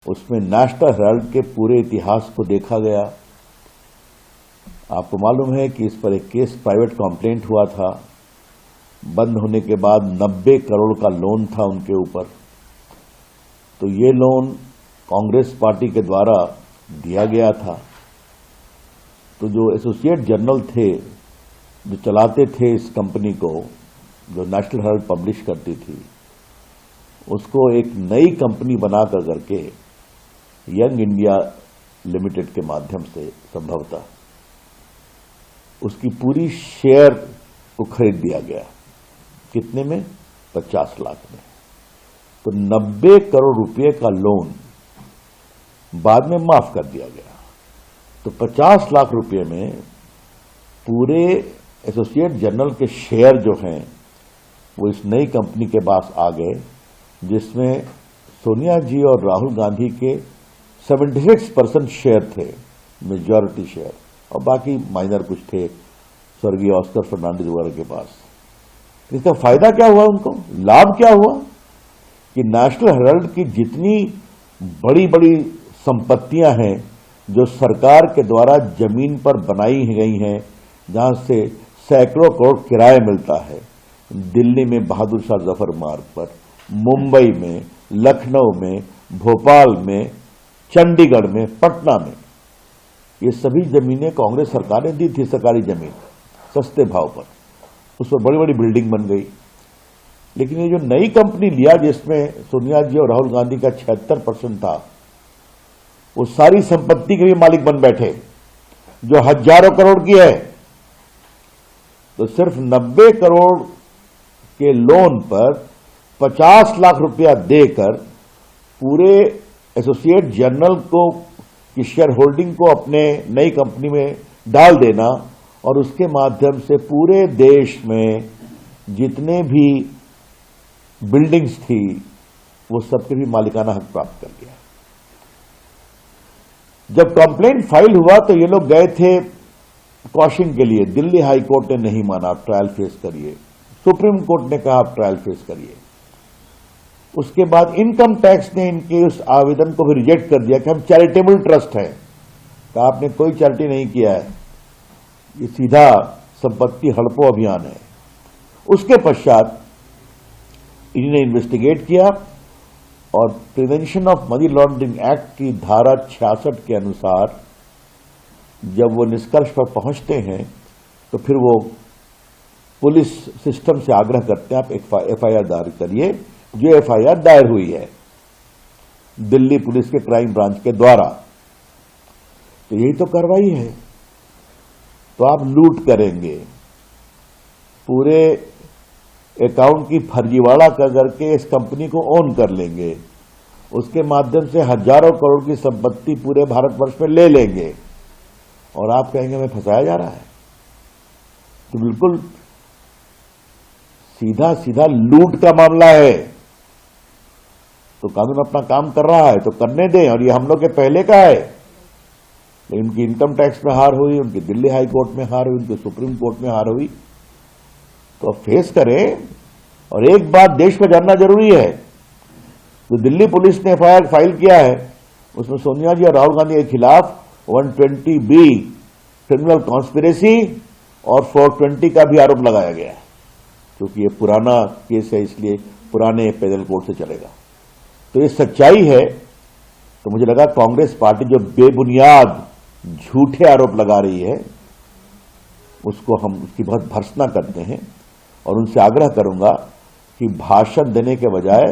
उसमें national Herald के पूरे इतिहास को देखा गया। आपको मालूम है कि इस पर एक केस प्राइवेट कंप्लेंट हुआ था। बंद होने के बाद 90 करोड़ का लोन था उनके ऊपर। तो ये लोन कांग्रेस पार्टी के द्वारा दिया गया था। तो जो एसोसिएट जर्नल थे, जो चलाते थे इस कंपनी को, जो नेशनल हेराल्ड पब्लिश करती थी, उसको एक नई कंपनी बनाकर करके यंग इंडिया लिमिटेड के माध्यम से संभवतः उसकी पूरी शेयर को खरीद दिया गया। कितने में? 50 लाख में। तो 90 करोड़ रुपए का लोन बाद में माफ कर दिया गया। तो 50 लाख रुपए में पूरे एसोसिएट जर्नल के शेयर जो हैं वो इस नई कंपनी के पास आ गए, जिसमें सोनिया जी और राहुल गांधी के 76% शेयर थे, मेजॉरिटी शेयर, और बाकी माइनर कुछ थे स्वर्गीय ऑस्कर फर्नांडिस वगैरह के पास। इसका फायदा क्या हुआ उनको? लाभ क्या हुआ कि नेशनल हेराल्ड की जितनी बड़ी बड़ी संपत्तियां हैं जो सरकार के द्वारा जमीन पर बनाई गई हैं, जहां से सैकड़ों करोड़ किराया मिलता है, दिल्ली में बहादुर शाह जफर मार्ग पर, मुंबई में, लखनऊ में, भोपाल में, चंडीगढ़ में, पटना में, ये सभी जमीनें कांग्रेस सरकार ने दी थी, सरकारी जमीन सस्ते भाव पर। उस पर बड़ी बड़ी बिल्डिंग बन गई। लेकिन ये जो नई कंपनी लिया, जिसमें सोनिया जी और राहुल गांधी का 76% था, वो सारी संपत्ति के भी मालिक बन बैठे, जो हजारों करोड़ की है। तो सिर्फ 90 करोड़ के लोन पर 50 लाख रुपया देकर पूरे एसोसिएट जर्नल को की शेयर होल्डिंग को अपने नई कंपनी में डाल देना, और उसके माध्यम से पूरे देश में जितने भी बिल्डिंग्स थी वो सबके भी मालिकाना हक प्राप्त कर लिया। जब कंप्लेंट फाइल हुआ तो ये लोग गए थे क्वॉशिंग के लिए। दिल्ली हाई कोर्ट ने नहीं माना, आप ट्रायल फेस करिए। सुप्रीम कोर्ट ने कहा आप ट्रायल फेस करिए। उसके बाद इनकम टैक्स ने इनके उस आवेदन को भी रिजेक्ट कर दिया कि हम चैरिटेबल ट्रस्ट है। कहा आपने कोई चैरिटी नहीं किया है, ये सीधा संपत्ति हड़पो अभियान है। उसके पश्चात इन्होंने इन्वेस्टिगेट किया और prevention of money laundering act की धारा 66 के अनुसार जब वो निष्कर्ष पर पहुंचते हैं तो फिर वो पुलिस सिस्टम से आग्रह करते हैं आप एफआईआर दायर करिए, जो एफआईआर दायर हुई है दिल्ली पुलिस के क्राइम ब्रांच के द्वारा। तो यही तो कार्रवाई है। तो आप लूट करेंगे, पूरे अकाउंट की फर्जीवाड़ा करके इस कंपनी को ओन कर लेंगे, उसके माध्यम से हजारों करोड़ की संपत्ति पूरे भारतवर्ष में ले लेंगे, और आप कहेंगे हमें फंसाया जा रहा है। तो बिल्कुल सीधा सीधा लूट का मामला है। तो कानून अपना काम कर रहा है तो करने दें, और ये हम लोग के पहले का है। लेकिन उनकी इनकम टैक्स में हार हुई, उनकी दिल्ली हाई कोर्ट में हार हुई, उनकी सुप्रीम कोर्ट में हार हुई। तो फेस करें। और एक बात देश में जानना जरूरी है, जो दिल्ली पुलिस ने एफआईआर फाइल किया है उसमें सोनिया जी और राहुल गांधी के खिलाफ 120B क्रिमिनल कॉन्स्पिरेसी और 420 का भी आरोप लगाया गया है, क्योंकि ये पुराना केस है, इसलिए पुराने पेनल कोड से चलेगा। तो ये सच्चाई है। तो मुझे लगा कांग्रेस पार्टी जो बेबुनियाद झूठे आरोप लगा रही है, उसको हम उसकी बहुत भर्त्सना करते हैं, और उनसे आग्रह करूंगा कि भाषण देने के बजाय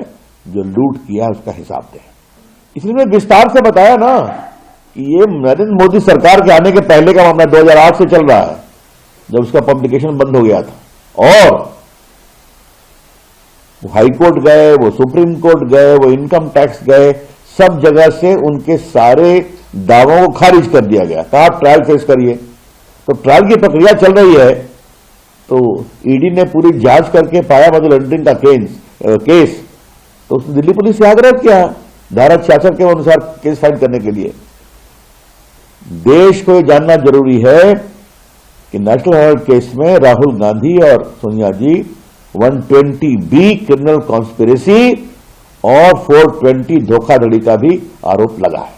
जो लूट किया है उसका हिसाब दें। इसलिए मैं विस्तार से बताया ना कि ये नरेंद्र मोदी सरकार के आने के पहले का मामला 2008 से चल रहा है, जब उसका पब्लिकेशन बंद हो गया था। और वो हाई कोर्ट गए, वो सुप्रीम कोर्ट गए, वो इनकम टैक्स गए, सब जगह से उनके सारे दावों को खारिज कर दिया गया। कहा आप ट्रायल फेस करिए। तो ट्रायल की प्रक्रिया चल रही है। तो ईडी ने पूरी जांच करके पाया मनी लॉन्ड्रिंग का केस, तो उसने दिल्ली पुलिस से आग्रह किया धारा 66 के अनुसार केस फाइल करने के लिए। देश को यह जानना जरूरी है कि नेशनल हेराल्ड केस में राहुल गांधी और सोनिया जी 120B क्रिमिनल कॉन्स्पिरेसी और 420 धोखाधड़ी का भी आरोप लगा है।